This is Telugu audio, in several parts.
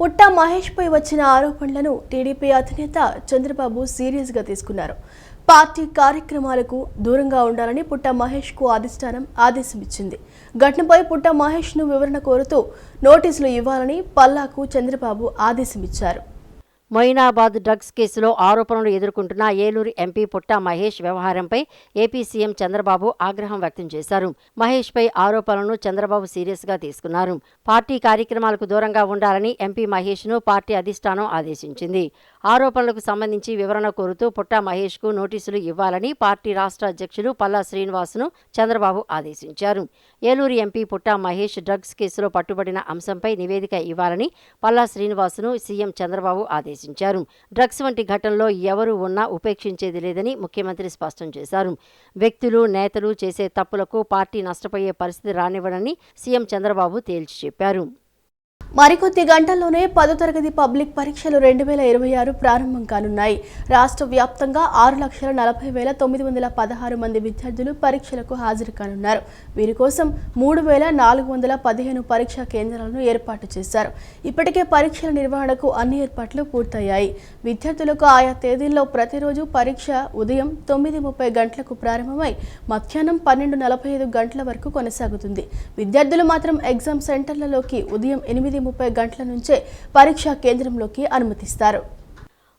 పుట్టా మహేష్ పై వచ్చిన ఆరోపణలను టీడీపీ అధినేత చంద్రబాబు సీరియస్గా తీసుకున్నారు. పార్టీ కార్యక్రమాలకు దూరంగా ఉండాలని పుట్టా మహేష్ కు అధిష్టానం ఆదేశం ఇచ్చింది. ఘటనపై పుట్టా మహేష్ ను వివరణ కోరుతూ నోటీసులు ఇవ్వాలని పల్లాకు చంద్రబాబు ఆదేశం ఇచ్చారు. మొయినాబాద్ డ్రగ్స్ కేసులో ఆరోపణలు ఎదుర్కొంటున్న ఏలూరు ఎంపీ పుట్టా మహేష్ వ్యవహారంపై ఏపీ సీఎం చంద్రబాబు ఆగ్రహం వ్యక్తం చేశారు. మహేష్ పై ఆరోపణలను చంద్రబాబు సీరియస్గా తీసుకున్నారు. పార్టీ కార్యక్రమాలకు దూరంగా ఉండాలని ఎంపీ మహేష్ ను పార్టీ అధిష్టానం ఆదేశించింది. ఆరోపణలకు సంబంధించి వివరణ కోరుతూ పుట్టా మహేష్ కు నోటీసులు ఇవ్వాలని పార్టీ రాష్ట్ర అధ్యక్షులు పల్లా శ్రీనివాసును చంద్రబాబు ఆదేశించారు. ఏలూరు ఎంపీ పుట్టా మహేష్ డ్రగ్స్ కేసులో పట్టుబడిన అంశంపై నివేదిక ఇవ్వాలని పల్లా శ్రీనివాసును సీఎం చంద్రబాబు ఆదేశించారు. డ్రగ్స్ వంటి ఘటనలో ఎవరు ఉన్నా ఉపేక్షించేది లేదని ముఖ్యమంత్రి స్పష్టం చేశారు. వ్యక్తులు, నేతలు చేసే తప్పులకు పార్టీ నష్టపోయే పరిస్థితి రానివ్వడని సీఎం చంద్రబాబు తేల్చి చెప్పారు. మరికొద్ది గంటల్లోనే 10వ తరగతి పబ్లిక్ పరీక్షలు 2026 ప్రారంభం కానున్నాయి. రాష్ట్ర వ్యాప్తంగా 6,40,916 మంది విద్యార్థులు పరీక్షలకు హాజరు కానున్నారు. వీరి కోసం 3,415 పరీక్షా కేంద్రాలను ఏర్పాటు చేశారు. ఇప్పటికే పరీక్షల నిర్వహణకు అన్ని ఏర్పాట్లు పూర్తయ్యాయి. విద్యార్థులకు ఆయా తేదీల్లో ప్రతిరోజు పరీక్ష ఉదయం 9:30 గంటలకు ప్రారంభమై మధ్యాహ్నం 12:45 గంటల వరకు కొనసాగుతుంది. విద్యార్థులు మాత్రం ఎగ్జామ్ సెంటర్లలోకి ఉదయం 8:30 గంటల నుంచే పరీక్షా కేంద్రంలోకి అనుమతిస్తారు.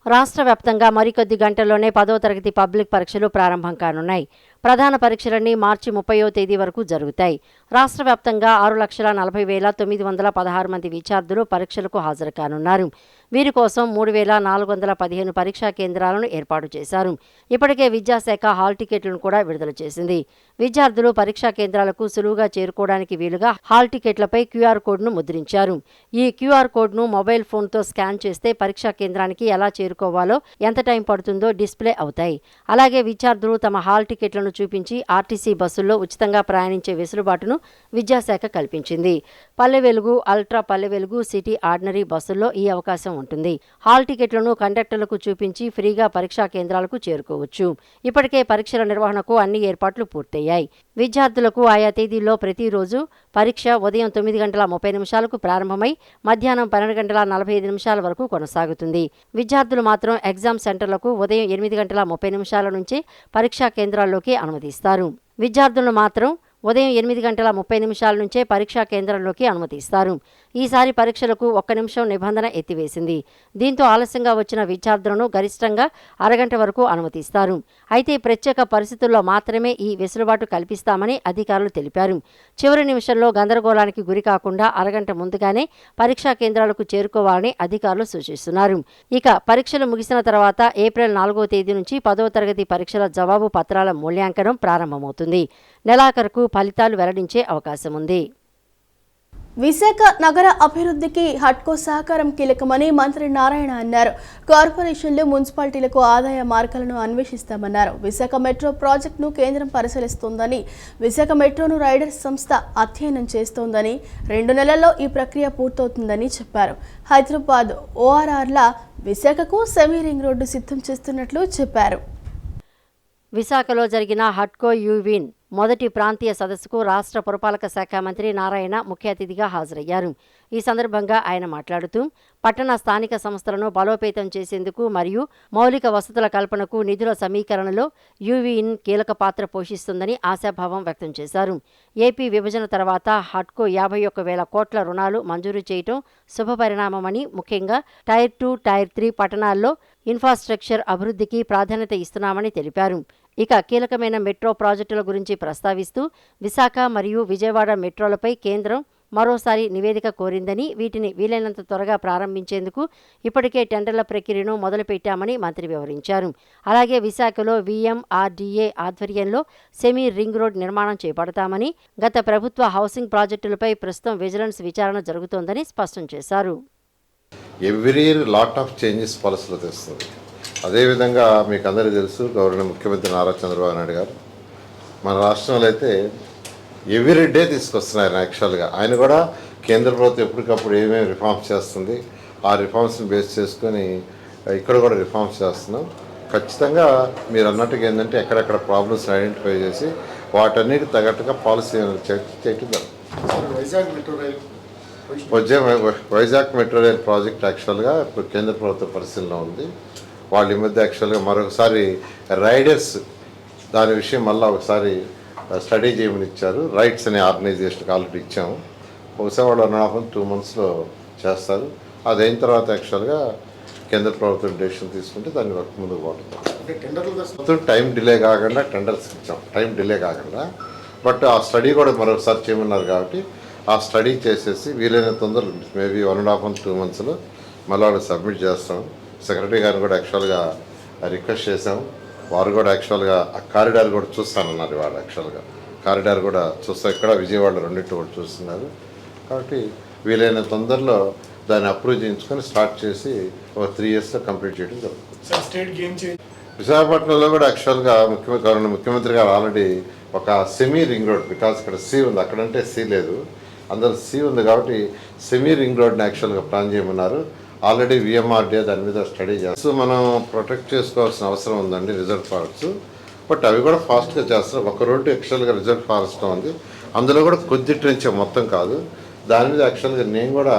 రాష్ట్ర వ్యాప్తంగా మరికొద్ది గంటల్లోనే 10వ తరగతి పబ్లిక్ పరీక్షలు ప్రారంభం కానున్నాయి. ప్రధాన పరీక్షలన్నీ మార్చి 30వ తేదీ వరకు జరుగుతాయి. రాష్ట్ర వ్యాప్తంగా 6,40,916 మంది విద్యార్థులు పరీక్షలకు హాజరు కానున్నారు. వీరి కోసం 3,415 పరీక్షా కేంద్రాలను ఏర్పాటు చేశారు. ఇప్పటికే విద్యాశాఖ హాల్ టికెట్లను కూడా విడుదల చేసింది. విద్యార్థులు పరీక్షా కేంద్రాలకు సులువుగా చేరుకోవడానికి వీలుగా హాల్ టికెట్లపై క్యూఆర్ కోడ్ను ముద్రించారు. ఈ క్యూఆర్ కోడ్ను మొబైల్ ఫోన్తో స్కాన్ చేస్తే పరీక్షా కేంద్రానికి ఎలా చేరుకోవాలో, ఎంత టైం పడుతుందో డిస్ప్లే అవుతాయి. అలాగే విద్యార్థులు తమ హాల్ టికెట్లను చూపించి ఆర్టీసీ బస్సుల్లో ఉచితంగా ప్రయాణించే వెసులుబాటును విద్యాశాఖ కల్పించింది. Palle Velugu, ultra Palle Velugu, city ordinary బస్సుల్లో ఈ అవకాశం ఉంటుంది. హాల్ టికెట్లను కండక్టర్లకు చూపించి ఫ్రీగా పరీక్షా కేంద్రాలకు చేరుకోవచ్చు. ఇప్పటికే పరీక్షల నిర్వహణకు అన్ని ఏర్పాట్లు పూర్తయ్యాయి. విద్యార్థులకు ఆయా తేదీల్లో ప్రతిరోజు పరీక్ష ఉదయం 9:30 ప్రారంభమై మధ్యాహ్నం 12:45 వరకు కొనసాగుతుంది. విద్యార్థులు మాత్రం ఎగ్జామ్ సెంటర్లకు ఉదయం 8:30 నుంచే పరీక్షా కేంద్రాల్లోకి అనుమతిస్తారు. విద్యార్థులను మాత్రం ఉదయం 8:30 నుంచే పరీక్షా కేంద్రంలోకి అనుమతిస్తారు. ఈసారి పరీక్షలకు 1 నిమిషం నిబంధన ఎత్తివేసింది. దీంతో ఆలస్యంగా వచ్చిన విద్యార్థులను గరిష్టంగా అరగంట వరకు అనుమతిస్తారు. అయితే ప్రత్యేక పరిస్థితుల్లో మాత్రమే ఈ వెసులుబాటు కల్పిస్తామని అధికారులు తెలిపారు. చివరి నిమిషంలో గందరగోళానికి గురి కాకుండా అరగంట ముందుగానే పరీక్షా కేంద్రాలకు చేరుకోవాలని అధికారులు సూచిస్తున్నారు. ఇక పరీక్షలు ముగిసిన తర్వాత ఏప్రిల్ 4వ తేదీ నుంచి 10వ తరగతి పరీక్షల జవాబు పత్రాల మూల్యాంకనం ప్రారంభమవుతుంది. నెలాఖరుకు ఫలితాలు వెల్లడించే అవకాశం ఉంది. విశాఖ నగర అభివృద్ధికి హట్కో సహకారం కీలకమని మంత్రి నారాయణ అన్నారు. కార్పొరేషన్లు, మున్సిపాలిటీలకు ఆదాయ మార్గాలను అన్వేషిస్తామన్నారు. విశాఖ మెట్రో ప్రాజెక్టును కేంద్రం పరిశీలిస్తోందని, విశాఖ మెట్రోను రైడర్స్ సంస్థ అధ్యయనం చేస్తోందని, 2 నెలల్లో ఈ ప్రక్రియ పూర్తవుతుందని చెప్పారు. హైదరాబాద్ ఓఆర్ఆర్ల విశాఖకు సెమీ రింగ్ రోడ్డు సిద్ధం చేస్తున్నట్లు చెప్పారు. విశాఖలో జరిగిన హట్కో యూవిన్ మొదటి ప్రాంతీయ సదస్సుకు రాష్ట్ర పురపాలక శాఖ మంత్రి నారాయణ ముఖ్య అతిథిగా హాజరయ్యారు. ఈ సందర్భంగా ఆయన మాట్లాడుతూ పట్టణ స్థానిక సంస్థలను బలోపేతం చేసేందుకు మరియు మౌలిక వసతుల కల్పనకు నిధుల సమీకరణలో యూవీఇన్ కీలక పాత్ర పోషిస్తుందని ఆశాభావం వ్యక్తం చేశారు. ఏపీ విభజన తర్వాత హట్కో 51,000 కోట్ల రుణాలు మంజూరు చేయటం శుభపరిణామమని, ముఖ్యంగా టైర్ 2, టైర్ 3 పట్టణాల్లో ఇన్ఫ్రాస్ట్రక్చర్ అభివృద్ధికి ప్రాధాన్యత ఇస్తున్నామని తెలిపారు. ఇక కీలకమైన మెట్రో ప్రాజెక్టుల గురించి ప్రస్తావిస్తూ విశాఖ మరియు విజయవాడ మెట్రోలపై కేంద్రం మరోసారి నివేదిక కోరిందని, వీటిని వీలైనంత త్వరగా ప్రారంభించేందుకు ఇప్పటికే టెండర్ల ప్రక్రియను మొదలుపెట్టామని మంత్రి వివరించారు. అలాగే విశాఖలో VMRDA ఆధ్వర్యంలో సెమీ రింగ్ రోడ్ నిర్మాణం చేపడతామని, గత ప్రభుత్వ హౌసింగ్ ప్రాజెక్టులపై ప్రస్తుతం విజిలెన్స్ విచారణ జరుగుతోందని స్పష్టం చేశారు. Every year lot of changes పాలసీలో తెస్తుంది. అదేవిధంగా మీకు అందరికీ తెలుసు, గౌరవ ముఖ్యమంత్రి నారా చంద్రబాబు నాయుడు గారు మన రాష్ట్రంలో అయితే ఎవ్రీ డే తీసుకొస్తున్నారు. యాక్చువల్గా ఆయన కూడా కేంద్ర ప్రభుత్వం ఎప్పటికప్పుడు ఏమేమి రిఫార్మ్స్ చేస్తుంది, ఆ రిఫార్మ్స్ని బేస్ చేసుకొని ఇక్కడ కూడా రిఫార్మ్స్ చేస్తున్నాం. ఖచ్చితంగా మీరు అన్నట్టుగా ఏంటంటే ఎక్కడెక్కడ ప్రాబ్లమ్స్ ఐడెంటిఫై చేసి వాటన్నిటికి తగ్గట్టుగా పాలసీ చేయటం. Vizag metro rail Vizag metro rail project యాక్చువల్గా ఇప్పుడు కేంద్ర ప్రభుత్వ పరిశీలన ఉంది. వాళ్ళు ఈ మధ్య యాక్చువల్గా మరొకసారి రైడర్స్ దాని విషయం మళ్ళీ ఒకసారి స్టడీ చేయమని ఇచ్చారు. రైట్స్ అనే ఆర్గనైజేషన్కి ఆల్రెడీ ఇచ్చాము. ఒకసారి వాళ్ళు 1.5-2 monthsలో చేస్తారు. అది అయిన తర్వాత యాక్చువల్గా కేంద్ర ప్రభుత్వం డెసిషన్ తీసుకుంటే దాన్ని వర్క్ ముందుకు పోతుంది. టైం డిలే కాకుండా టెండర్స్ ఇచ్చాం, టైం డిలే కాకుండా. బట్ ఆ స్టడీ కూడా మరొకసారి చేయమన్నారు కాబట్టి ఆ స్టడీ చేసేసి వీలైన తొందరలో మేబీ 1.5-2 monthsలో మళ్ళీ వాళ్ళు సబ్మిట్ చేస్తాం. సెక్రటరీ గారిని కూడా యాక్చువల్గా రిక్వెస్ట్ చేసాం. వారు కూడా యాక్చువల్గా ఆ కారిడార్ కూడా చూస్తానన్నారు. వాళ్ళు యాక్చువల్గా కారిడార్ కూడా చూస్తారు. ఇక్కడ విజయవాడలో రెండింటి కూడా చూస్తున్నారు. కాబట్టి వీలైన తొందరలో దాన్ని అప్రూవ్ చేయించుకొని స్టార్ట్ చేసి ఒక 3 yearsలో కంప్లీట్ చేయడం జరుగుతుంది. విశాఖపట్నంలో కూడా యాక్చువల్గా ముఖ్యమంత్రి గారు ఆల్రెడీ ఒక సెమీ రింగ్ రోడ్, బికాస్ ఇక్కడ సీ ఉంది, అక్కడంటే సీ లేదు, అందరూ సీ ఉంది కాబట్టి సెమీ రింగ్ రోడ్ని యాక్చువల్గా ప్లాన్ చేయమన్నారు. ఆల్రెడీ విఎంఆర్డీఏ దాని మీద స్టడీ చేస్తారు. సో మనం ప్రొటెక్ట్ చేసుకోవాల్సిన అవసరం ఉందండి రిజర్వ్ ఫారెస్ట్. బట్ అవి కూడా ఫాస్ట్గా చేస్తారు. ఒక రోడ్డు యాక్చువల్గా రిజర్వ్ ఫారెస్ట్ ఉంది, అందులో కూడా కొద్దిటి నుంచే మొత్తం కాదు. దాని మీద యాక్చువల్గా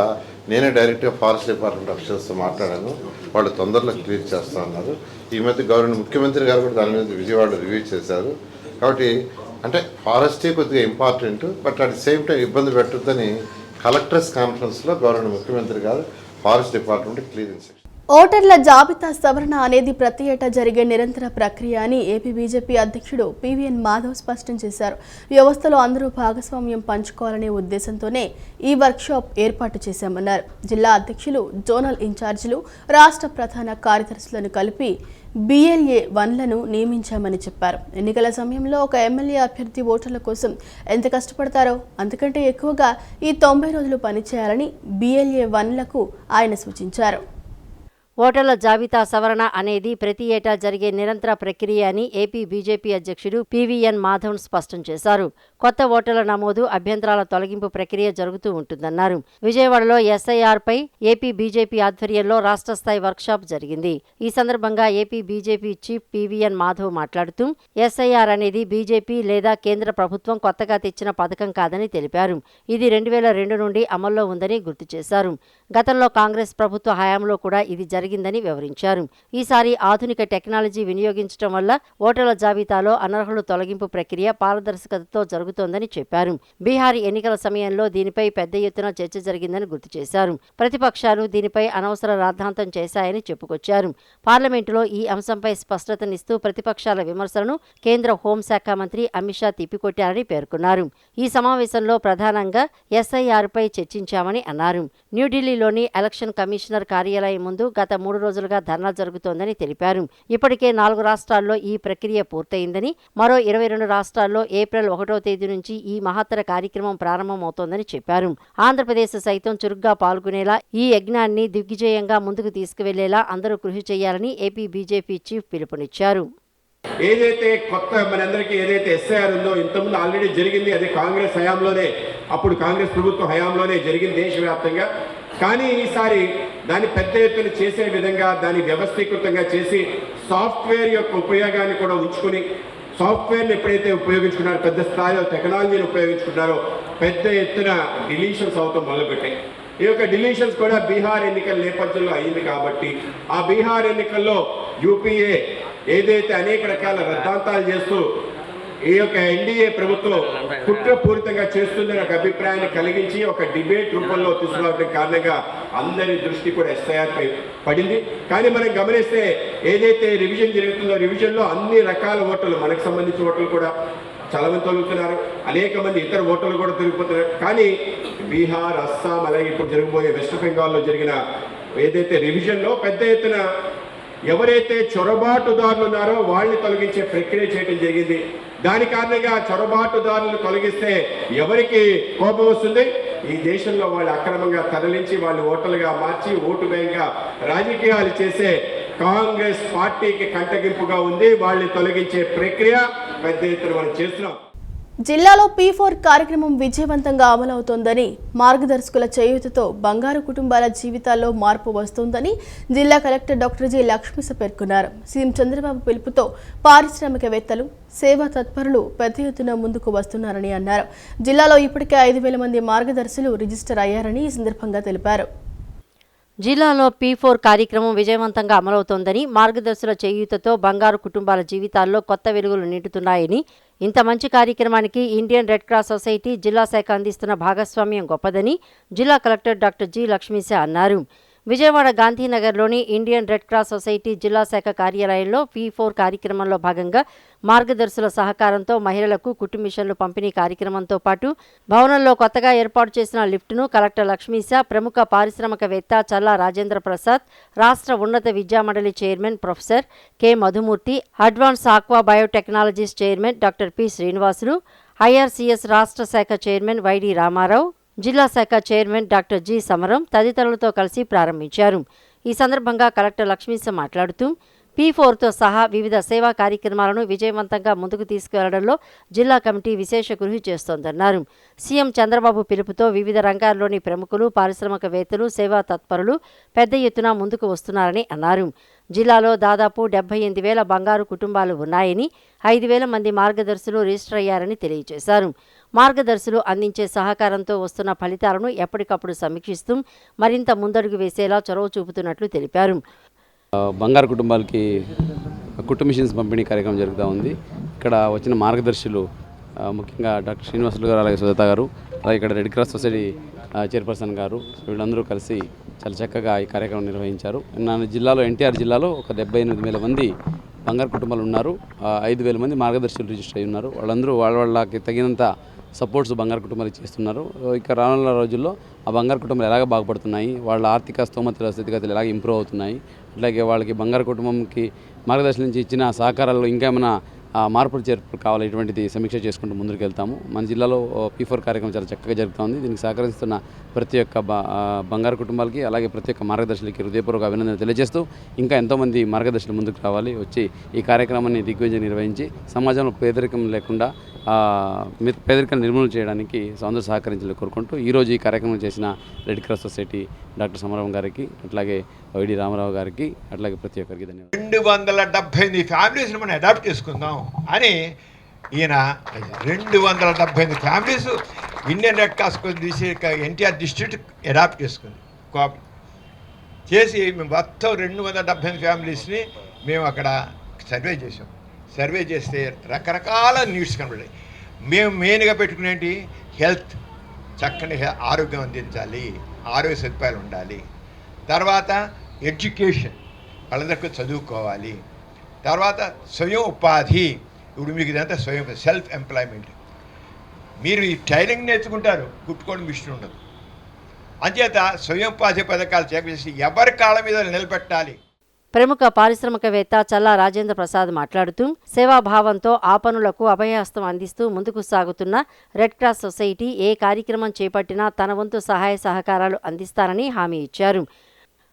నేనే డైరెక్ట్గా ఫారెస్ట్ డిపార్ట్మెంట్ అఫీషియల్స్తో మాట్లాడాను. వాళ్ళు తొందరలో క్లియర్ చేస్తా అన్నారు. ఈ మధ్య ముఖ్యమంత్రి గారు కూడా దాని మీద విజయవాడలో రివ్యూ చేశారు. కాబట్టి అంటే ఫారెస్టే కొద్దిగా important, but at the same time ఇబ్బంది పెట్టొద్దని కలెక్టర్స్ కాన్ఫరెన్స్లో ముఖ్యమంత్రి గారు ఫారెస్ట్ డిపార్ట్మెంట్ క్లియర్ చేశారు. ఓటర్ల జాబితా సవరణ అనేది ప్రతి ఏటా జరిగే నిరంతర ప్రక్రియ అని ఏపీ బీజేపీ అధ్యక్షుడు పివిఎన్ మాధవ్ స్పష్టం చేశారు. వ్యవస్థలో అందరూ భాగస్వామ్యం పంచుకోవాలనే ఉద్దేశంతోనే ఈ వర్క్షాప్ ఏర్పాటు చేశామన్నారు. జిల్లా అధ్యక్షులు, జోనల్ ఇన్ఛార్జీలు, రాష్ట్ర ప్రధాన కార్యదర్శులను కలిపి BLA 1లను నియమించామని చెప్పారు. ఎన్నికల సమయంలో ఒక ఎమ్మెల్యే అభ్యర్థి ఓటర్ల కోసం ఎంత కష్టపడతారో అంతకంటే ఎక్కువగా ఈ 90 రోజులు పనిచేయాలని BLA 1లకు ఆయన సూచించారు. ఓటర్ల జాబితా సవరణ అనేది ప్రతి ఏటా జరిగే నిరంతర ప్రక్రియ అని ఏపీ బీజేపీ అధ్యక్షుడు పివిఎన్ మాధవ్ స్పష్టం చేశారు. కొత్త ఓటర్ల నమోదు, అభ్యంతరాల తొలగింపు ప్రక్రియ జరుగుతూ ఉంటుందన్నారు. విజయవాడలో SIRపై ఏపీ బీజేపీ ఆధ్వర్యంలో రాష్ట్ర స్థాయి వర్క్షాప్ జరిగింది. ఈ సందర్భంగా AP BJP chief PVN Madhav మాట్లాడుతూ SIR అనేది బీజేపీ లేదా కేంద్ర ప్రభుత్వం కొత్తగా తెచ్చిన పథకం కాదని తెలిపారు. ఇది 2002 నుండి అమల్లో ఉందని గుర్తు చేశారు. గతంలో కాంగ్రెస్ ప్రభుత్వ హయాంలో కూడా ఇది జరిగిందని వివరించారు. ఈసారి ఆధునిక టెక్నాలజీ వినియోగించడం వల్ల ఓటర్ల జాబితాలో అనర్హుల తొలగింపు ప్రక్రియ పారదర్శకతతో జరుగుతోందని చెప్పారు. బీహార్ ఎన్నికల సమయంలో దీనిపై పెద్ద ఎత్తున చర్చ జరిగిందని గుర్తు చేశారు. ప్రతిపక్షాలు దీనిపై అనవసర రాద్ధాంతం చేశాయని చెప్పుకొచ్చారు. పార్లమెంటులో ఈ అంశంపై స్పష్టతనిస్తూ ప్రతిపక్షాల విమర్శలను కేంద్ర హోంశాఖ మంత్రి అమిత్ షా తిప్పికొట్టారని పేర్కొన్నారు. ఈ సమావేశంలో ప్రధానంగా SIRపై చర్చించామని అన్నారు. న్యూఢిల్లీలోని ఎలక్షన్ కమిషనర్ కార్యాలయం ముందు గత 3 రోజులుగా ధర్నా జరుగుతోందని తెలిపారు. ఇప్పటికే 4 రాష్ట్రాల్లో ఈ ప్రక్రియ పూర్తయిందని, మరో 22 రాష్ట్రాల్లో ఏప్రిల్ 1వ తేదీ నుంచి ఈ మహత్తర కార్యక్రమం ప్రారంభమవుతోందని చెప్పారు. ఆంధ్రప్రదేశ్ సైతం చురుగ్గా పాల్గొనేలా ఈ యజ్ఞాన్ని దిగ్విజయంగా ముందుకు తీసుకువెళ్లేలా అందరూ కృషి చేయాలని ఏపీ బీజేపీ చీఫ్ పిలుపునిచ్చారు. ఏదైతే కొత్త మనందరికీ ఏదైతే SIR ఉందో ఇంతకుముందు ఆల్రెడీ జరిగింది, అది కాంగ్రెస్ హయాంలోనే, అప్పుడు కాంగ్రెస్ ప్రభుత్వ హయాంలోనే జరిగింది దేశవ్యాప్తంగా. కానీ ఈసారి దాన్ని పెద్ద ఎత్తున చేసే విధంగా దాన్ని వ్యవస్థీకృతంగా చేసి సాఫ్ట్వేర్ యొక్క ఉపయోగాన్ని కూడా ఉంచుకుని, సాఫ్ట్వేర్ని ఎప్పుడైతే ఉపయోగించుకున్నారో, పెద్ద స్థాయిలో టెక్నాలజీని ఉపయోగించుకున్నారో, పెద్ద ఎత్తున డిలీషన్స్ అవుతాం మొదలుపెట్టాయి. ఈ యొక్క డిలీషన్స్ కూడా బీహార్ ఎన్నికల నేపథ్యంలో అయింది కాబట్టి ఆ బీహార్ ఎన్నికల్లో UPA ఏదైతే అనేక రకాల రద్దాంతాలు చేస్తూ ఈ యొక్క NDA ప్రభుత్వం కుట్రపూరితంగా చేస్తుందని ఒక అభిప్రాయాన్ని కలిగించి ఒక డిబేట్ రూపంలో తీసుకురావడం కారణంగా అందరి దృష్టి కూడా SIR పై పడింది. కానీ మనం గమనిస్తే ఏదైతే రివిజన్ జరుగుతుందో, రివిజన్లో అన్ని రకాల ఓటర్లు, మనకు సంబంధించిన ఓటర్లు కూడా చాలా మంది తొలుగుతున్నారు, అనేక మంది ఇతర ఓటర్లు కూడా తిరిగిపోతున్నారు. కానీ బీహార్, అస్సాం, అలాగే ఇప్పుడు జరగబోయే వెస్ట్ బెంగాల్లో జరిగిన ఏదైతే రివిజన్లో పెద్ద ఎత్తున ఎవరైతే చొరబాటుదారులు ఉన్నారో వాళ్ళని తొలగించే ప్రక్రియ చేయడం జరిగింది. దాని కారణంగా చొరబాటుదారులను తొలగిస్తే ఎవరికి కోపం వస్తుంది? ఈ దేశంలో వాళ్ళు అక్రమంగా తరలించి వాళ్ళు ఓటర్లుగా మార్చి ఓటు బ్యాంక్గా రాజకీయాలు చేసే కాంగ్రెస్ పార్టీకి కంటగింపుగా ఉంది. వాళ్ళని తొలగించే ప్రక్రియ పెద్ద ఎత్తున మనం చేస్తున్నాం. జిల్లాలో P4 కార్యక్రమం విజయవంతంగా అమలవుతోందని, మార్గదర్శకుల చేయూతతో బంగారు కుటుంబాల జీవితాల్లో మార్పు వస్తోందని జిల్లా కలెక్టర్ డాక్టర్ జి లక్ష్మీస పేర్కొన్నారు. సీఎం చంద్రబాబు పిలుపుతో పారిశ్రామికవేత్తలు, సేవా తత్పరులు పెద్ద ఎత్తున ముందుకు వస్తున్నారని అన్నారు. జిల్లాలో ఇప్పటికే 5,000 మంది మార్గదర్శులు రిజిస్టర్ అయ్యారని ఈ సందర్భంగా తెలిపారు. జిల్లాలో P4 కార్యక్రమం విజయవంతంగా అమలవుతోందని, మార్గదర్శుల చేయూతతో బంగారు కుటుంబాల జీవితాల్లో కొత్త వెలుగులు నిండుతున్నాయని, ఇంత మంచి కార్యక్రమానికి ఇండియన్ రెడ్ క్రాస్ సొసైటీ జిల్లా శాఖ అందిస్తున్న భాగస్వామ్యం గొప్పదని జిల్లా కలెక్టర్ డాక్టర్ జి లక్ష్మీస అన్నారు. విజయవాడ గాంధీనగర్లోని ఇండియన్ రెడ్ క్రాస్ సొసైటీ జిల్లా శాఖ కార్యాలయంలో P4 కార్యక్రమంలో భాగంగా మార్గదర్శుల సహకారంతో మహిళలకు కుటుంబ మిషన్లు పంపిణీ కార్యక్రమంతో పాటు భవనంలో కొత్తగా ఏర్పాటు చేసిన లిఫ్ట్ను కలెక్టర్ లక్ష్మీస, ప్రముఖ పారిశ్రామికవేత్త చల్లా రాజేంద్ర ప్రసాద్, రాష్ట్ర ఉన్నత విద్యామండలి chairman professor K Madhumurthy, advance aqua biotechnologies chairman doctor P Srinivasulu, IRCS రాష్ట్ర శాఖ చైర్మన్ వైడి రామారావు, జిల్లా శాఖ చైర్మన్ డాక్టర్ జి సమరం తదితరులతో కలిసి ప్రారంభించారు. ఈ సందర్భంగా కలెక్టర్ లక్ష్మీస మాట్లాడుతూ P4తో సహా వివిధ సేవా కార్యక్రమాలను విజయవంతంగా ముందుకు తీసుకువెళ్లడంలో జిల్లా కమిటీ విశేష కృషి చేస్తోందన్నారు. సీఎం చంద్రబాబు పిలుపుతో వివిధ రంగాల్లోని ప్రముఖులు, పారిశ్రామికవేత్తలు, సేవా తత్పరులు పెద్ద ఎత్తున ముందుకు వస్తున్నారని అన్నారు. జిల్లాలో దాదాపు 78,000 బంగారు కుటుంబాలు ఉన్నాయని, 5,000 మంది మార్గదర్శులు రిజిస్టర్ అయ్యారని తెలియజేశారు. మార్గదర్శులు అందించే సహకారంతో వస్తున్న ఫలితాలను ఎప్పటికప్పుడు సమీక్షిస్తూ మరింత ముందడుగు వేసేలా చొరవ చూపుతున్నట్లు తెలిపారు. బంగారు కుటుంబాలకి కుటుంబ మిషన్స్ పంపిణీ కార్యక్రమం జరుగుతూ ఉంది. ఇక్కడ వచ్చిన మార్గదర్శులు ముఖ్యంగా డాక్టర్ శ్రీనివాసులు గారు, అలాగే సుజాత గారు, అలాగే ఇక్కడ రెడ్ క్రాస్ సొసైటీ చైర్పర్సన్ గారు, వీళ్ళందరూ కలిసి చాలా చక్కగా ఈ కార్యక్రమం నిర్వహించారు. నా జిల్లాలో ఎన్టీఆర్ జిల్లాలో ఒక 78,000 మంది బంగారు కుటుంబాలు ఉన్నారు. 5,000 మంది మార్గదర్శులు రిజిస్టర్ అయి ఉన్నారు. వాళ్ళందరూ వాళ్ళకి తగినంత సపోర్ట్స్ బంగారు కుటుంబాలకు చేస్తున్నారు. ఇక రానున్న రోజుల్లో ఆ బంగారు కుటుంబాలు ఎలాగ బాగుపడుతున్నాయి, వాళ్ళ ఆర్థిక స్థితిగతులు ఎలాగ ఇంప్రూవ్ అవుతున్నాయి, అట్లాగే వాళ్ళకి బంగారు కుటుంబంకి మార్గదర్శనం నుంచి ఇచ్చిన సహకారాల్లో ఇంకా ఏమైనా మార్పులు చేర్పులు కావాలి, ఇటువంటిది సమీక్ష చేసుకుంటూ ముందుకు వెళ్తాము. మన జిల్లాలో P4 కార్యక్రమం చాలా చక్కగా జరుగుతూ ఉంది. దీనికి సహకరిస్తున్న ప్రతి ఒక్క బంగారు కుటుంబాలకి, అలాగే ప్రతి ఒక్క మార్గదర్శులకి హృదయపూర్వక అభినందనలు తెలియజేస్తూ ఇంకా ఎంతోమంది మార్గదర్శులు ముందుకు రావాలి, వచ్చి ఈ కార్యక్రమాన్ని దిగ్విజయం నిర్వహించి సమాజంలో పేదరికం లేకుండా పేదరికాన్ని నిర్మూలన చేయడానికి అందరూ సహకరించాలని కోరుకుంటూ ఈరోజు ఈ కార్యక్రమం చేసిన రెడ్ క్రాస్ సొసైటీ డాక్టర్ సమరం గారికి, అట్లాగే వైడి రామారావు గారికి, అట్లాగే ప్రతి ఒక్కరికి ధన్యవాదాలు. 278 ఫ్యామిలీస్ని మనం అడాప్ట్ చేసుకుందాం అని ఈయన 278 ఫ్యామిలీస్ ఇండియన్ రెడ్ క్రాస్ తీసి ఎన్టీఆర్ డిస్ట్రిక్ట్ అడాప్ట్ చేసుకుంది. చేసి మేము మొత్తం 278 ఫ్యామిలీస్ని మేము అక్కడ సర్వే చేసాం. సర్వే చేస్తే రకరకాల నీడ్స్ కనబడాయి. మేము మెయిన్గా పెట్టుకునేటి హెల్త్, చక్కని ఆరోగ్యం అందించాలి, ఆరోగ్య సదుపాయాలు ఉండాలి. తర్వాత ఎడ్యుకేషన్, వాళ్ళందరికీ చదువుకోవాలి. తర్వాత స్వయం ఉపాధి, ఇప్పుడు మీకు ఇదంతా స్వయం సెల్ఫ్ ఎంప్లాయ్మెంట్. మీరు ఈ టైలింగ్ నేర్చుకుంటారు, కుట్టుకోవడం మిషన్ ఉండదు. అంచేత స్వయం ఉపాధి పథకాలు చేపట్టేసి ఎవరి కాళ్ళ మీద నిలబెట్టాలి. ప్రముఖ పారిశ్రామికవేత్త చల్లా రాజేంద్ర ప్రసాద్ మాట్లాడుతూ సేవాభావంతో ఆ పనులకు అభయహస్తం అందిస్తూ ముందుకు సాగుతున్న రెడ్ క్రాస్ సొసైటీ ఏ కార్యక్రమం చేపట్టినా తన వంతు సహాయ సహకారాలు అందిస్తారని హామీ ఇచ్చారు.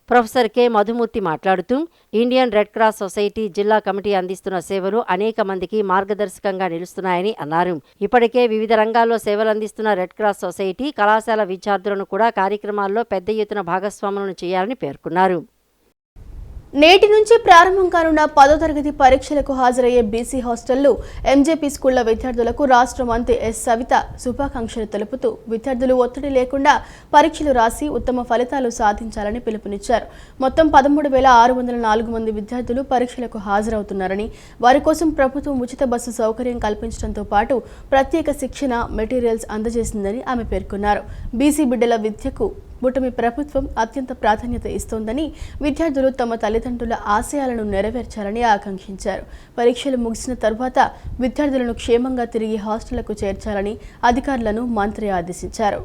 ప్రొఫెసర్ కె మధుమూర్తి మాట్లాడుతూ ఇండియన్ రెడ్ క్రాస్ సొసైటీ జిల్లా కమిటీ అందిస్తున్న సేవలు అనేక మందికి మార్గదర్శకంగా నిలుస్తున్నాయని అన్నారు. ఇప్పటికే వివిధ రంగాల్లో సేవలందిస్తున్న రెడ్ క్రాస్ సొసైటీ కళాశాల విద్యార్థులను కూడా కార్యక్రమాల్లో పెద్ద ఎత్తున భాగస్వాములను చేయాలని పేర్కొన్నారు. నేటి నుంచి ప్రారంభం కానున్న 10వ తరగతి పరీక్షలకు హాజరయ్యే బీసీ హాస్టళ్లు, ఎంజేపీ స్కూళ్ల విద్యార్థులకు రాష్ట్ర మంత్రి ఎస్ సవిత శుభాకాంక్షలు తెలుపుతూ విద్యార్థులు ఒత్తిడి లేకుండా పరీక్షలు రాసి ఉత్తమ ఫలితాలు సాధించాలని పిలుపునిచ్చారు. మొత్తం 13,604 మంది విద్యార్థులు పరీక్షలకు హాజరవుతున్నారని, వారి కోసం ప్రభుత్వం ఉచిత బస్సు సౌకర్యం కల్పించడంతో పాటు ప్రత్యేక శిక్షణ మెటీరియల్స్ అందజేసిందని ఆమె పేర్కొన్నారు. బీసీ బిడ్డల విద్యకు కూటమి ప్రభుత్వం అత్యంత ప్రాధాన్యత ఇస్తోందని, విద్యార్థులు తమ తల్లిదండ్రుల ఆశయాలను నెరవేర్చాలని ఆకాంక్షించారు. పరీక్షలు ముగిసిన తర్వాత విద్యార్థులను క్షేమంగా తిరిగి హాస్టళ్లకు చేర్చాలని అధికారులను మంత్రి ఆదేశించారు.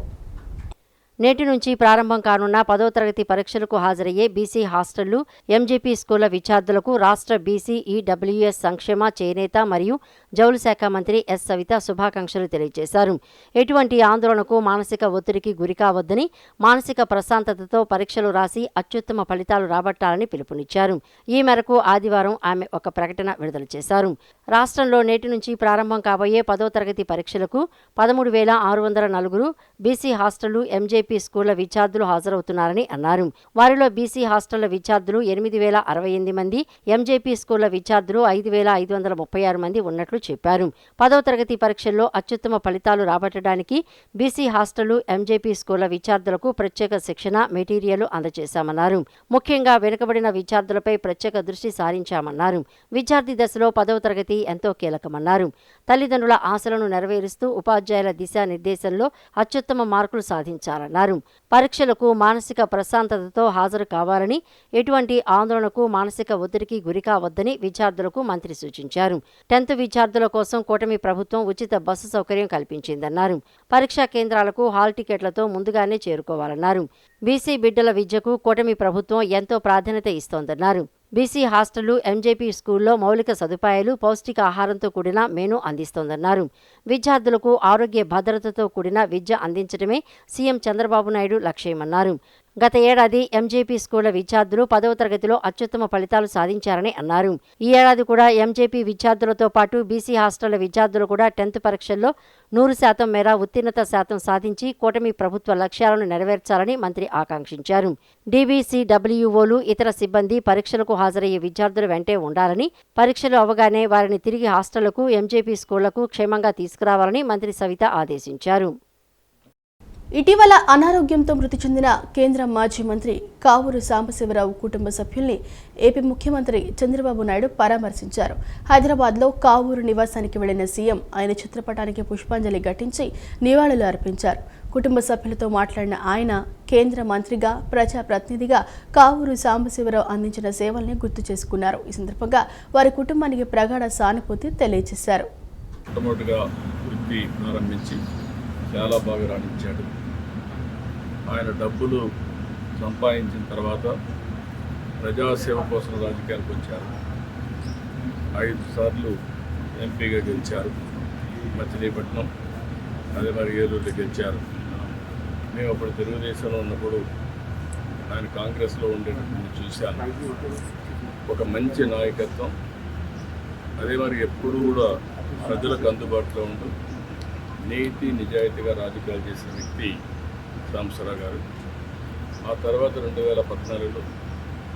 నేటి నుంచి ప్రారంభం కానున్న 10వ తరగతి పరీక్షలకు హాజరయ్యే బీసీ హాస్టళ్లు, ఎంజేపీ స్కూళ్ల విద్యార్థులకు రాష్ట్ర బీసీ ఈడబ్ల్యూఎస్ సంక్షేమ చేనేత మరియు జౌళి శాఖ మంత్రి ఎస్ సవిత శుభాకాంక్షలు తెలియజేశారు. ఎటువంటి ఆందోళనకు, మానసిక ఒత్తిడికి గురికావద్దని, మానసిక ప్రశాంతతతో పరీక్షలు రాసి అత్యుత్తమ ఫలితాలు రాబట్టాలని పిలుపునిచ్చారు. ఈ మేరకు ఆదివారం ఆమె ఒక ప్రకటన విడుదల చేశారు. రాష్ట్రంలో నేటి నుంచి ప్రారంభం కాబోయే 10వ తరగతి పరీక్షలకు 13,604 బీసీ హాస్టళ్లు, ఎంజేపీ స్కూళ్ల విద్యార్థులు హాజరవుతున్నారని అన్నారు. వారిలో బీసీ హాస్టళ్ల విద్యార్థులు 8,068 మంది, ఎంజేపీ స్కూళ్ల విద్యార్థులు 5,536 మంది ఉన్నట్లు చెప్పారు. 10వ తరగతి పరీక్షల్లో అత్యుత్తమ ఫలితాలు రాబట్టడానికి బీసీ హాస్టళ్లు, ఎంజేపీ స్కూళ్ల విద్యార్థులకు ప్రత్యేక శిక్షణ, మెటీరియల్ అందజేశామన్నారు. ముఖ్యంగా వెనుకబడిన విద్యార్థులపై ప్రత్యేక దృష్టి సారించామన్నారు. విద్యార్థి దశలో 10వ తరగతి ఎంతో కీలకమన్నారు. తల్లిదండ్రుల ఆశలను నెరవేరుస్తూ ఉపాధ్యాయుల దిశానిర్దేశంలో అత్యుత్తమ మార్కులు సాధించాలన్నారు. పరీక్షలకు మానసిక ప్రశాంతతతో హాజరు కావాలని, ఎటువంటి ఆందోళనకు, మానసిక ఒత్తిడికి గురికావద్దని విద్యార్థులకు మంత్రి సూచించారు. 10th విద్యార్థుల కోసం కూటమి ప్రభుత్వం ఉచిత బస్సు సౌకర్యం కల్పించిందన్నారు. పరీక్షా కేంద్రాలకు హాల్ టికెట్లతో ముందుగానే చేరుకోవాలన్నారు. బీసీ బిడ్డల విద్యకు కూటమి ప్రభుత్వం ఎంతో ప్రాధాన్యత ఇస్తోందన్నారు. బీసీ హాస్టళ్లు, ఎంజేపీ స్కూల్లో మౌలిక సదుపాయాలు, పౌష్టిక ఆహారంతో కూడిన మెనూ అందిస్తోందన్నారు. విద్యార్థులకు ఆరోగ్య భద్రతతో కూడిన విద్య అందించడమే సీఎం చంద్రబాబు నాయుడు లక్ష్యమన్నారు. గత ఏడాది ఎంజేపీ స్కూళ్ల విద్యార్థులు 10వ తరగతిలో అత్యుత్తమ ఫలితాలు సాధించారని అన్నారు. ఈ ఏడాది కూడా ఎంజేపీ విద్యార్థులతో పాటు బీసీ హాస్టళ్ల విద్యార్థులు కూడా 10th పరీక్షల్లో 100% మేర ఉత్తీర్ణత శాతం సాధించి కూటమి ప్రభుత్వ లక్ష్యాలను నెరవేర్చాలని మంత్రి ఆకాంక్షించారు. డీబీసీడబ్ల్యూఓలు, ఇతర సిబ్బంది పరీక్షలకు హాజరయ్యే విద్యార్థుల వెంటే ఉండాలని, పరీక్షలు అవగానే వారిని తిరిగి హాస్టళ్లకు, ఎంజేపీ స్కూళ్లకు క్షేమంగా తీసుకురావాలని మంత్రి సవిత ఆదేశించారు. ఇటీవల అనారోగ్యంతో మృతి చెందిన కేంద్ర మాజీ మంత్రి కావూరు సాంబశివరావు కుటుంబ సభ్యుల్ని ఏపీ ముఖ్యమంత్రి చంద్రబాబు నాయుడు పరామర్శించారు. హైదరాబాద్లో కావూరు నివాసానికి వెళ్లిన సీఎం ఆయన చిత్రపటానికి పుష్పాంజలి ఘటించి నివాళులు అర్పించారు. కుటుంబ సభ్యులతో మాట్లాడిన ఆయన కేంద్ర మంత్రిగా, ప్రజాప్రతినిధిగా కావూరు సాంబశివరావు అందించిన సేవల్ని గుర్తు చేసుకున్నారు. ఈ సందర్భంగా వారి కుటుంబానికి ప్రగాఢ సానుభూతి తెలియజేశారు. చాలా బాగా రాణించాడు. ఆయన డబ్బులు సంపాదించిన తర్వాత ప్రజాసేవ కోసం రాజకీయాలకు వచ్చారు. 5 సార్లు ఎంపీగా గెలిచారు. మచిలీపట్నం, అదే మరి ఏలూరులో గెలిచారు. మేము అప్పుడు తెలుగుదేశంలో ఉన్నప్పుడు ఆయన కాంగ్రెస్లో ఉండేటప్పుడు చూశాను. ఒక మంచి నాయకత్వం, అదే మరి ఎప్పుడు కూడా ప్రజలకు అందుబాటులో ఉంటూ నీతి నిజాయితీగా రాజకీయాలు చేసిన వ్యక్తి సాంబశివరావు గారు. ఆ తర్వాత 2014లో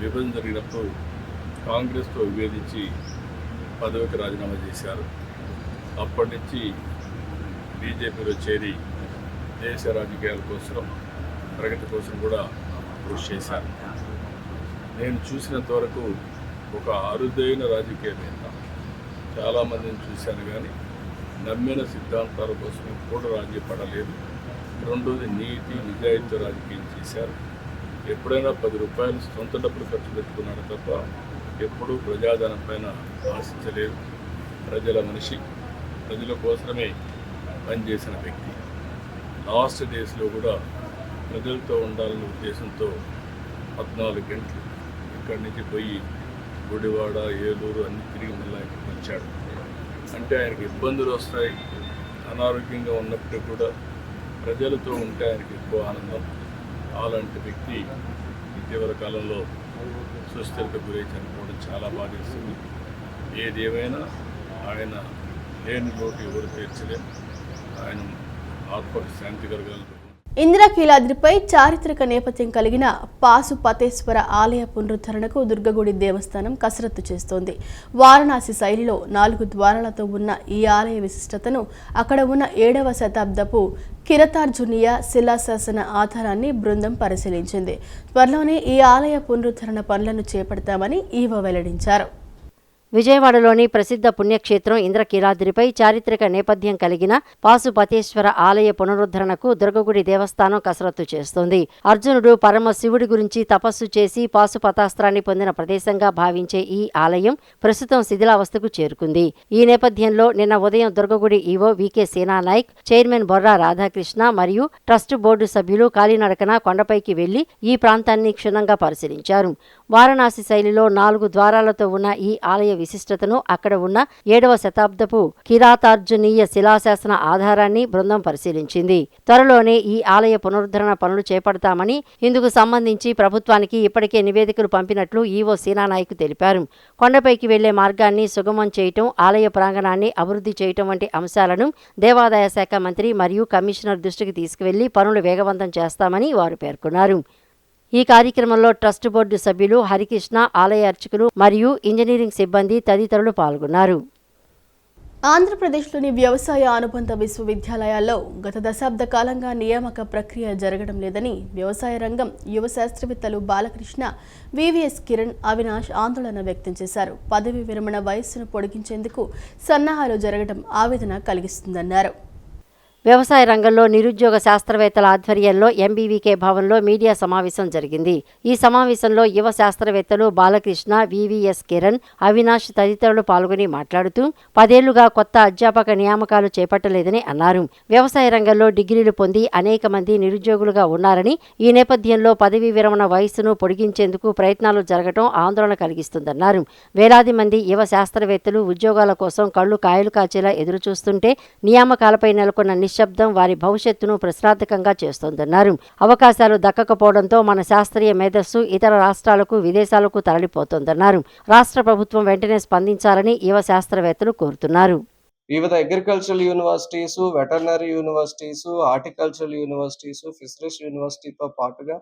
విభజన జరిగినప్పుడు కాంగ్రెస్తో విభేదించి పదవికి రాజీనామా చేశారు. అప్పటి నుంచి బీజేపీలో చేరి దేశ రాజకీయాల కోసం, ప్రగతి కోసం కూడా కృషి చేశారు. నేను చూసినంత వరకు ఒక అరుదైన రాజకీయవేత్త. చాలామందిని చూశాను కానీ నమ్మిన సిద్ధాంతాల కోసం కూడా రాజీ పడలేదు. రెండోది నీతి నిజాయితీ రాజకీయం చేశారు. ఎప్పుడైనా 10 రూపాయలు సొంత డబ్బులు ఖర్చు పెట్టుకున్నాడు తప్ప ఎప్పుడూ ప్రజాధనం పైన ఆశించలేదు. ప్రజల మనిషి, ప్రజల కోసమే పనిచేసిన వ్యక్తి. లాస్ట్ డేస్లో కూడా ప్రజలతో ఉండాలనే ఉద్దేశంతో 14 గంటలు ఇక్కడి నుంచి పోయి గుడివాడ, ఏలూరు అన్ని తిరిగి మళ్ళీ ఇక్కడికి వచ్చాడు. అంటే ఆయనకి ఇబ్బందులు వస్తాయి. అనారోగ్యంగా ఉన్నప్పటికీ కూడా ప్రజలతో ఉంటే ఆయనకి ఎక్కువ ఆనందం. అలాంటి వ్యక్తి ఇటీవల కాలంలో సుస్థిరత గురై చనిపోవడం చాలా బాధేస్తుంది. ఏదేమైనా ఆయన లేని లోటు ఎవరు తీర్చలేం. ఆయన ఆత్మకు శాంతి కలగాలి. ఇంద్రకీలాద్రిపై చారిత్రక నేపథ్యం కలిగిన పాశుపతేశ్వర ఆలయ పునరుద్ధరణకు దుర్గగుడి దేవస్థానం కసరత్తు చేస్తోంది. వారణాసి శైలిలో 4 ద్వారాలతో ఉన్న ఈ ఆలయ విశిష్టతను అక్కడ ఉన్న 7వ శతాబ్దపు కిరతార్జునీయ శిలాశాసన ఆధారాన్ని బృందం పరిశీలించింది. త్వరలోనే ఈ ఆలయ పునరుద్ధరణ పనులను చేపడతామని ఈవో వెల్లడించారు. విజయవాడలోని ప్రసిద్ధ పుణ్యక్షేత్రం ఇంద్రకీలాద్రిపై చారిత్రక నేపథ్యం కలిగిన పాశుపతేశ్వర ఆలయ పునరుద్ధరణకు దుర్గగుడి దేవస్థానం కసరత్తు చేస్తోంది. అర్జునుడు పరమశివుడి గురించి తపస్సు చేసి పాశుపతాస్త్రాన్ని పొందిన ప్రదేశంగా భావించే ఈ ఆలయం ప్రస్తుతం శిథిలావస్థకు చేరుకుంది. ఈ నేపథ్యంలో నిన్న ఉదయం దుర్గగుడి EO VK Senanayak, chairman Borra Radhakrishna మరియు ట్రస్ట్ బోర్డు సభ్యులు కాలినడకన కొండపైకి వెళ్లి ఈ ప్రాంతాన్ని క్షుణ్ణంగా పరిశీలించారు. వారణాసి శైలిలో 4 ద్వారాలతో ఉన్న ఈ ఆలయ విశిష్టతను, అక్కడ ఉన్న 7వ శతాబ్దపు కిరాతార్జునీయ శిలాశాసన ఆధారాన్ని బృందం పరిశీలించింది. త్వరలోనే ఈ ఆలయ పునరుద్ధరణ పనులు చేపడతామని, ఇందుకు సంబంధించి ప్రభుత్వానికి ఇప్పటికే నివేదికలు పంపినట్లు ఈవో సేనానాయక్ తెలిపారు. కొండపైకి వెళ్లే మార్గాన్ని సుగమం చేయటం, ఆలయ ప్రాంగణాన్ని అభివృద్ధి చేయటం వంటి అంశాలను దేవాదాయ శాఖ మంత్రి మరియు కమిషనర్ దృష్టికి తీసుకువెళ్లి పనులు వేగవంతం చేస్తామని వారు పేర్కొన్నారు. ఈ కార్యక్రమంలో ట్రస్ట్ బోర్డు సభ్యులు హరికృష్ణ, ఆలయ అర్చకులు మరియు ఇంజనీరింగ్ సిబ్బంది తదితరులు పాల్గొన్నారు. ఆంధ్రప్రదేశ్లోని వ్యవసాయ అనుబంధ విశ్వవిద్యాలయాల్లో గత దశాబ్ద కాలంగా నియామక ప్రక్రియ జరగడం లేదని వ్యవసాయ రంగం యువ శాస్త్రవేత్తలు బాలకృష్ణ, వివిఎస్ కిరణ్, అవినాష్ ఆందోళన వ్యక్తం చేశారు. పదవీ విరమణ వయస్సును పొడిగించేందుకు సన్నాహాలు జరగడం ఆవేదన కలిగిస్తుందన్నారు. వ్యవసాయ రంగంలో నిరుద్యోగ శాస్త్రవేత్తల ఆధ్వర్యంలో ఎంబీవీకే భవన్లో మీడియా సమావేశం జరిగింది. ఈ సమావేశంలో యువ శాస్త్రవేత్తలు బాలకృష్ణ, వివిఎస్ కిరణ్, అవినాష్ తదితరులు పాల్గొని మాట్లాడుతూ 10 ఏళ్లుగా కొత్త అధ్యాపక నియామకాలు చేపట్టలేదని అన్నారు. వ్యవసాయ రంగంలో డిగ్రీలు పొంది అనేక మంది నిరుద్యోగులుగా ఉన్నారని, ఈ నేపథ్యంలో పదవీ విరమణ వయస్సును పొడిగించేందుకు ప్రయత్నాలు జరగడం ఆందోళన కలిగిస్తుందన్నారు. వేలాది మంది యువ శాస్త్రవేత్తలు ఉద్యోగాల కోసం కళ్లు కాయలు కాచేలా ఎదురుచూస్తుంటే నియామకాలపై నెలకొన్న నిశ్శబ్దం వారి భవిష్యత్తును ప్రశ్నార్థకంగా చేస్తోందన్నారు. అవకాశాలు దక్కకపోవడంతో మన శాస్త్రీయ మేధస్సు ఇతర రాష్ట్రాలకు, విదేశాలకు తరలిపోతోందన్నారు. రాష్ట్ర ప్రభుత్వం వెంటనే స్పందించాలని యువ శాస్త్రవేత్తలు కోరుతున్నారు. వివిధ agricultural universities, veterinary universities, horticultural universities, fisheries యూనివర్సిటీతో పాటుగా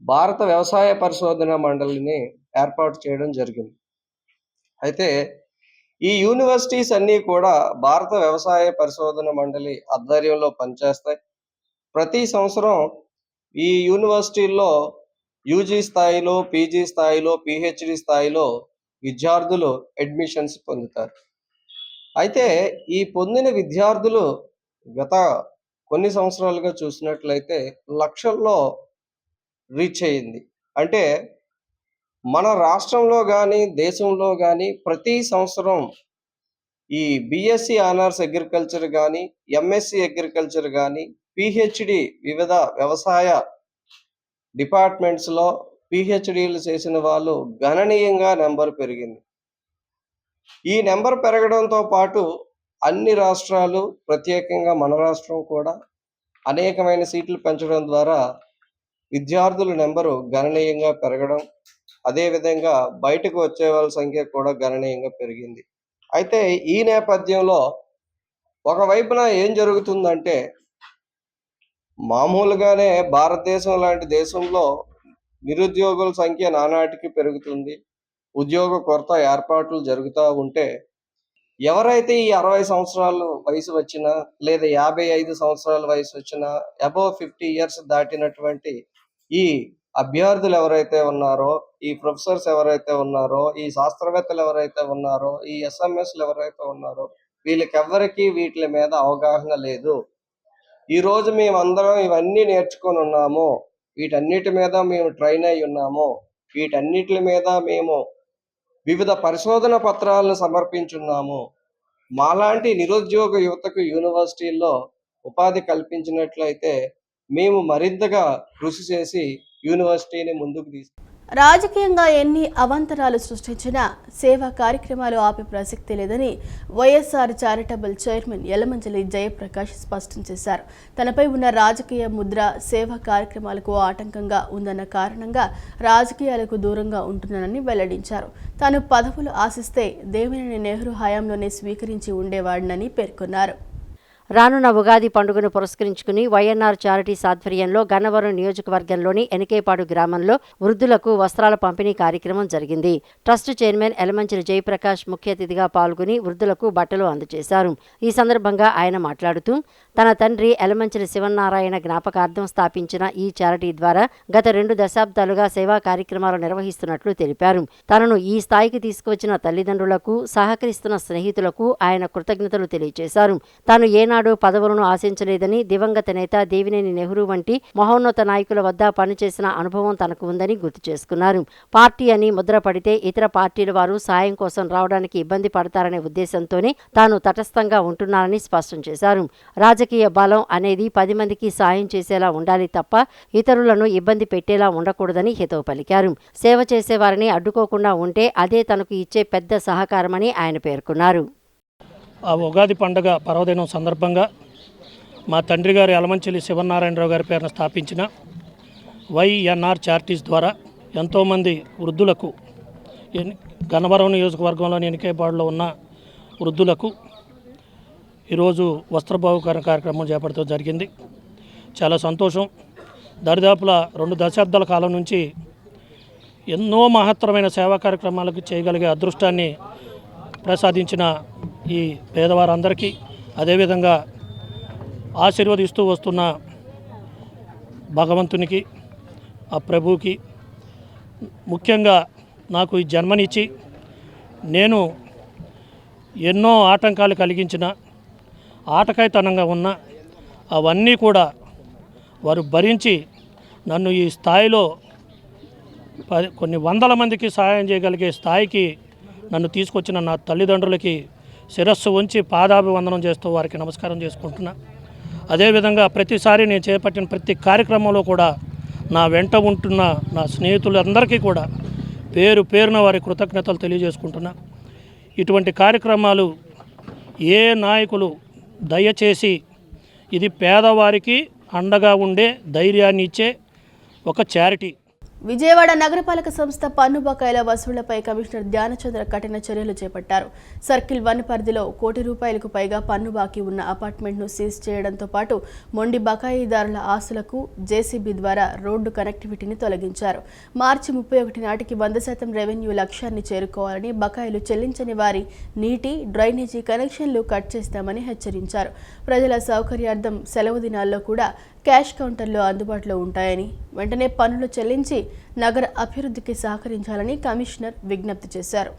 భారత వ్యవసాయ పరిశోధన మండలిని ఏర్పాటు చేయడం జరిగింది. అయితే ఈ యూనివర్సిటీస్ అన్నీ కూడా భారత వ్యవసాయ పరిశోధన మండలి ఆధ్వర్యంలో పనిచేస్తాయి. ప్రతి సంవత్సరం ఈ యూనివర్సిటీల్లో యూజీ స్థాయిలో, పీజీ స్థాయిలో, పిహెచ్డి స్థాయిలో విద్యార్థులు అడ్మిషన్స్ పొందుతారు. అయితే ఈ పొందిన విద్యార్థులు గత కొన్ని సంవత్సరాలుగా చూసినట్లయితే లక్షల్లో రీచ్ అయ్యింది. అంటే మన రాష్ట్రంలో కానీ, దేశంలో కానీ ప్రతి సంవత్సరం ఈ బీఎస్సీ ఆనర్స్ అగ్రికల్చర్ కానీ, ఎంఎస్సి అగ్రికల్చర్ కానీ, పిహెచ్డి వివిధ వ్యవసాయ డిపార్ట్మెంట్స్లో పిహెచ్డీలు చేసిన వాళ్ళు గణనీయంగా నెంబర్ పెరిగింది. ఈ నెంబర్ పెరగడంతో పాటు అన్ని రాష్ట్రాలు, ప్రత్యేకంగా మన రాష్ట్రం కూడా అనేకమైన సీట్లు పెంచడం ద్వారా విద్యార్థుల నెంబరు గణనీయంగా పెరగడం, అదేవిధంగా బయటకు వచ్చే వాళ్ళ సంఖ్య కూడా గణనీయంగా పెరిగింది. అయితే ఈ నేపథ్యంలో ఒకవైపున ఏం జరుగుతుందంటే, మామూలుగానే భారతదేశం లాంటి దేశంలో నిరుద్యోగుల సంఖ్య నానాటికి పెరుగుతుంది, ఉద్యోగ కొరత ఏర్పాట్లు జరుగుతూ ఉంటే, ఎవరైతే ఈ 60 సంవత్సరాలు వయసు వచ్చినా లేదా 55 సంవత్సరాల వయసు వచ్చినా అబవ్ 50 ఇయర్స్ దాటినటువంటి ఈ అభ్యర్థులు ఎవరైతే ఉన్నారో, ఈ ప్రొఫెసర్స్ ఎవరైతే ఉన్నారో, ఈ శాస్త్రవేత్తలు ఎవరైతే ఉన్నారో, ఈ ఎస్ఎంఎస్లు ఎవరైతే ఉన్నారో, వీళ్ళకెవ్వరికీ వీటి మీద అవగాహన లేదు. ఈరోజు మేమందరం ఇవన్నీ నేర్చుకొని ఉన్నాము, వీటన్నిటి మీద మేము ట్రైన్ అయి ఉన్నాము, వీటన్నిటి మీద మేము వివిధ పరిశోధన పత్రాలను సమర్పించున్నాము. మాలాంటి నిరుద్యోగ యువతకు యూనివర్సిటీల్లో ఉపాధి కల్పించినట్లయితే మేము మరింతగా కృషి చేసి యూనివర్సిటీని ముందుకు తీసుకు. రాజకీయంగా ఎన్ని అవాంతరాలు సృష్టించినా సేవా కార్యక్రమాలు ఆపే ప్రసక్తి లేదని వైఎస్ఆర్ చారిటబుల్ చైర్మన్ యలమంచిలి జయప్రకాష్ స్పష్టం చేశారు. తనపై ఉన్న రాజకీయ ముద్ర సేవా కార్యక్రమాలకు ఆటంకంగా ఉందన్న కారణంగా రాజకీయాలకు దూరంగా ఉంటున్నానని వెల్లడించారు. తాను పదవులు ఆశిస్తే దేవినేని నెహ్రూ హయాంలోనే స్వీకరించి ఉండేవాడినని పేర్కొన్నారు. రానున్న ఉగాది పండుగను పురస్కరించుకుని వైఎన్ఆర్ చారిటీస్ ఆధ్వర్యంలో గన్నవరం నియోజకవర్గంలోని ఎనికేపాడు గ్రామంలో వృద్ధులకు వస్త్రాల పంపిణీ కార్యక్రమం జరిగింది. ట్రస్ట్ చైర్మన్ ఎలమంచిలి జయప్రకాష్ ముఖ్య అతిథిగా పాల్గొని వృద్ధులకు బట్టలు అందజేశారు. ఈ సందర్భంగా ఆయన మాట్లాడుతూ తన తండ్రి ఎలమంచిలి శివనారాయణ జ్ఞాపకార్థం స్థాపించిన ఈ చారిటీ ద్వారా గత 2 దశాబ్దాలుగా సేవా కార్యక్రమాలు నిర్వహిస్తున్నట్లు తెలిపారు. తనను ఈ స్థాయికి తీసుకువచ్చిన తల్లిదండ్రులకు, సహకరిస్తున్న స్నేహితులకు ఆయన కృతజ్ఞతలు తెలియజేశారు. తాను ఏనాడు పదవులను ఆశించలేదని, దివంగత నేత దేవినేని నెహ్రూ వంటి మహోన్నత నాయకుల వద్ద పనిచేసిన అనుభవం తనకు ఉందని గుర్తు చేసుకున్నారు. పార్టీ అని ముద్ర పడితే ఇతర పార్టీల వారు సాయం కోసం రావడానికి ఇబ్బంది పడతారనే ఉద్దేశంతోనే తాను తటస్థంగా ఉంటున్నానని స్పష్టం చేశారు. రాజకీయ బలం అనేది 10 మందికి సాయం చేసేలా ఉండాలి తప్ప ఇతరులను ఇబ్బంది పెట్టేలా ఉండకూడదని హితవు పలికారు. సేవ చేసేవారిని అడ్డుకోకుండా ఉంటే అదే తనకు ఇచ్చే పెద్ద సహకారమని ఆయన పేర్కొన్నారు. ఆ ఉగాది పండుగ పర్వదినం సందర్భంగా మా తండ్రి గారు ఎలమంచిలి శివనారాయణరావు గారి పేరున స్థాపించిన వైఎన్ఆర్ చారిటీస్ ద్వారా ఎంతోమంది వృద్ధులకు గన్నవరం నియోజకవర్గంలోని ఎనికేపాడులో ఉన్న వృద్ధులకు ఈరోజు వస్త్రబహుకరణ కార్యక్రమం చేపట్టడం జరిగింది. చాలా సంతోషం. దరిదాపుల 2 దశాబ్దాల కాలం నుంచి ఎన్నో మహత్తరమైన సేవా కార్యక్రమాలకు చేయగలిగే అదృష్టాన్ని ప్రసాదించిన ఈ పేదవారందరికీ, అదేవిధంగా ఆశీర్వదిస్తూ వస్తున్న భగవంతునికి, ఆ ప్రభువుకి, ముఖ్యంగా నాకు ఈ జన్మనిచ్చి నేను ఎన్నో ఆటంకాలు కలిగించిన, ఆటకాయతనంగా ఉన్న అవన్నీ కూడా వారు భరించి నన్ను ఈ స్థాయిలో కొన్ని వందల మందికి సహాయం చేయగలిగే స్థాయికి నన్ను తీసుకొచ్చిన నా తల్లిదండ్రులకి శిరస్సు ఉంచి పాదాభివందనం చేస్తూ వారికి నమస్కారం చేసుకుంటున్నా. అదేవిధంగా ప్రతిసారి నేను చేపట్టిన ప్రతి కార్యక్రమంలో కూడా నా వెంట ఉంటున్న నా స్నేహితులందరికీ కూడా పేరు పేరున వారి కృతజ్ఞతలు తెలియజేసుకుంటున్నా. ఇటువంటి కార్యక్రమాలు ఏ నాయకులు దయచేసి ఇది పేదవారికి అండగా ఉండే ధైర్యాన్ని ఇచ్చే ఒక చారిటీ. విజయవాడ నగరపాలక సంస్థ పన్ను బకాయిల వసూళ్లపై కమిషనర్ ధ్యానచంద్ర కఠిన చర్యలు చేపట్టారు. సర్కిల్ 1 పరిధిలో ₹1 కోటి పైగా పన్ను బాకీ ఉన్న అపార్ట్మెంట్ను సీజ్ చేయడంతో పాటు మొండి బకాయిదారుల ఆస్తులకు జేసీబీ ద్వారా రోడ్డు కనెక్టివిటీని తొలగించారు. మార్చి 31 నాటికి 100% రెవెన్యూ లక్ష్యాన్ని చేరుకోవాలని, బకాయిలు చెల్లించని వారి నీటి, డ్రైనేజీ కనెక్షన్లు కట్ చేస్తామని హెచ్చరించారు. ప్రజల సౌకర్యార్థం సెలవు దినాల్లో కూడా క్యాష్ కౌంటర్లు అందుబాటులో ఉంటాయని, వెంటనే పన్నులు చెల్లించి నగర అభివృద్ధికి సహకరించాలని కమిషనర్ విజ్ఞప్తి చేశారు.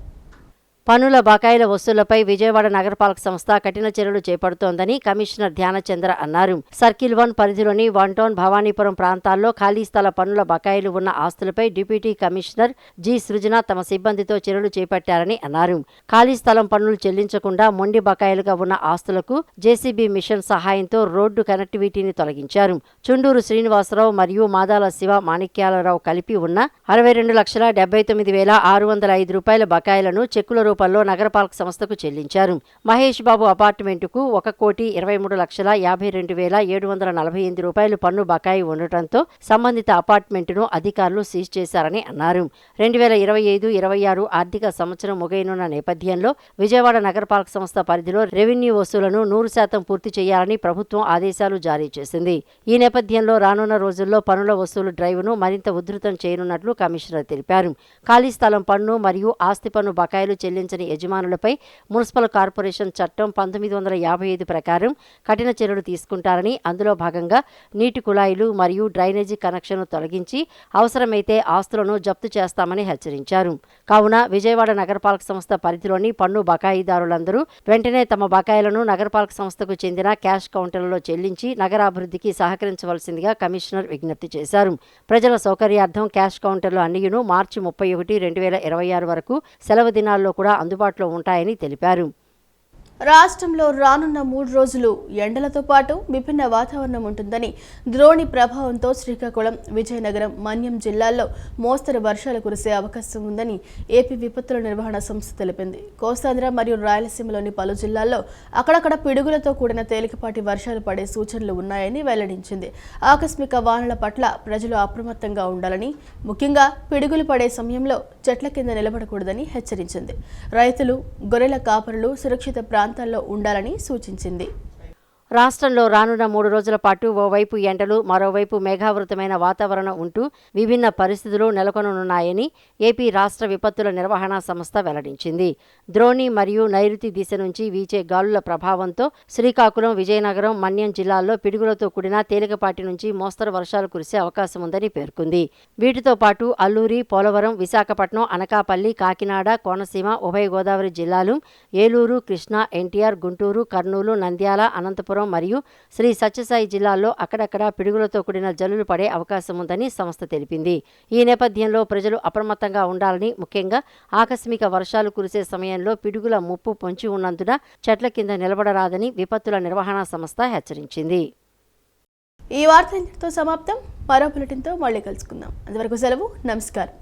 పన్నుల బకాయిల వసూళ్లపై విజయవాడ నగరపాలక సంస్థ కఠిన చర్యలు చేపడుతోందని కమిషనర్ ధ్యానచంద్ర అన్నారు. సర్కిల్ 1 పరిధిలోని 1 టౌన్, భవానీపురం ప్రాంతాల్లో ఖాళీ స్థల పన్నుల బకాయిలు ఉన్న ఆస్తులపై డిప్యూటీ కమిషనర్ జి సృజన తమ సిబ్బందితో చర్యలు చేపట్టారని అన్నారు. ఖాళీ స్థలం పన్నులు చెల్లించకుండా మొండి బకాయిలుగా ఉన్న ఆస్తులకు జేసీబీ మిషన్ సహాయంతో రోడ్డు కనెక్టివిటీని తొలగించారు. చుండూరు శ్రీనివాసరావు మరియు మాదాల శివ మాణిక్యాలరావు కలిపి ఉన్న ₹62,79,605 బకాయిలను చెక్కుల రూపంలో నగరపాలక సంస్థకు చెల్లించారు. మహేష్ బాబు అపార్ట్మెంటుకు ₹1,23,52,748 పన్ను బకాయి ఉండటంతో సంబంధిత అపార్ట్మెంటును అధికారులు సీజ్ చేశారని అన్నారు. 2025-26 ఆర్థిక సంవత్సరం ముగియనున్న నేపథ్యంలో విజయవాడ నగరపాలక సంస్థ పరిధిలో రెవెన్యూ వసూలను 100% పూర్తి చేయాలని ప్రభుత్వం ఆదేశాలు జారీ చేసింది. ఈ నేపథ్యంలో రానున్న రోజుల్లో పన్నుల వసూలు డ్రైవ్ను మరింత ఉధృతం చేయనున్నట్లు కమిషనర్ తెలిపారు. ఖాళీ స్థలం పన్ను మరియు ఆస్తి పన్ను బకాయిలు చెల్లించని యజమానులపై మున్సిపల్ కార్పొరేషన్ చట్టం 1955 ప్రకారం కఠిన చర్యలు తీసుకుంటారని, అందులో భాగంగా నీటి కుళాయిలు మరియు డ్రైనేజీ కనెక్షన్ను తొలగించి అవసరమైతే ఆస్తులను జప్తు చేస్తామని హెచ్చరించారు. కావున విజయవాడ నగరపాలక సంస్థ పరిధిలోని పన్ను బకాయిదారులందరూ వెంటనే తమ బకాయిలను నగరపాలక సంస్థకు చెందిన క్యాష్ కౌంటర్లలో చెల్లించి నగరాభివృద్ధికి సహకరించవలసిందిగా కమిషనర్ విజ్ఞప్తి చేశారు. ప్రజల సౌకర్యార్థం క్యాష్ కౌంటర్లు అన్నియును మార్చి 31, 2026 వరకు సెలవు దినాల్లో కూడా అందుబాటులో ఉంటాయని తెలిపారు. రాష్ట్రంలో రానున్న 3 రోజులు ఎండలతో పాటు విభిన్న వాతావరణం ఉంటుందని, ద్రోణి ప్రభావంతో శ్రీకాకుళం, విజయనగరం, మన్యం జిల్లాల్లో మోస్తరు వర్షాలు కురిసే అవకాశం ఉందని ఏపీ విపత్తుల నిర్వహణ సంస్థ తెలిపింది. కోస్తాంధ్ర మరియు రాయలసీమలోని పలు జిల్లాల్లో అక్కడక్కడ పిడుగులతో కూడిన తేలికపాటి వర్షాలు పడే సూచనలు ఉన్నాయని వెల్లడించింది. ఆకస్మిక వానల పట్ల ప్రజలు అప్రమత్తంగా ఉండాలని, ముఖ్యంగా పిడుగులు పడే సమయంలో చెట్ల కింద నిలబడకూడదని హెచ్చరించింది. రైతులు, గొర్రెల కాపరులు సురక్షిత ప్రాంతాల్లో ఉండాలని సూచించింది. రాష్ట్రంలో రానున్న 3 రోజుల పాటు ఓవైపు ఎండలు మరోవైపు మేఘావృతమైన వాతావరణం ఉంటూ విభిన్న పరిస్థితులు నెలకొననున్నాయని ఏపీ రాష్ట్ర విపత్తుల నిర్వహణ సంస్థ వెల్లడించింది. ద్రోణి మరియు నైరుతి దిశ నుంచి వీచే గాలుల ప్రభావంతో శ్రీకాకుళం, విజయనగరం, మన్యం జిల్లాల్లో పిడుగులతో కూడిన తేలికపాటి నుంచి మోస్తరు వర్షాలు కురిసే అవకాశం ఉందని పేర్కొంది. వీటితో పాటు అల్లూరి, పోలవరం, విశాఖపట్నం, అనకాపల్లి, కాకినాడ, కోనసీమ, ఉభయ గోదావరి జిల్లాలు, ఏలూరు, కృష్ణా, ఎన్టీఆర్, గుంటూరు, కర్నూలు, నంద్యాల, అనంతపురం మరియు శ్రీ సత్యసాయి జిల్లాల్లో అక్కడక్కడ పిడుగులతో కూడిన జల్లులు పడే అవకాశం ఉందని సంస్థ తెలిపింది. ఈ నేపథ్యంలో ప్రజలు అప్రమత్తంగా ఉండాలని, ముఖ్యంగా ఆకస్మిక వర్షాలు కురిసే సమయంలో పిడుగుల ముప్పు పొంచి ఉన్నందున చెట్ల కింద నిలబడరాదని విపత్తుల నిర్వహణ సంస్థ హెచ్చరించింది. ఈ వార్త ఇంతటితో సమాప్తం. మరో బులెటిన్తో మళ్ళీ కలుసుకుందాం. అంతవరకు సెలవు. నమస్కారం.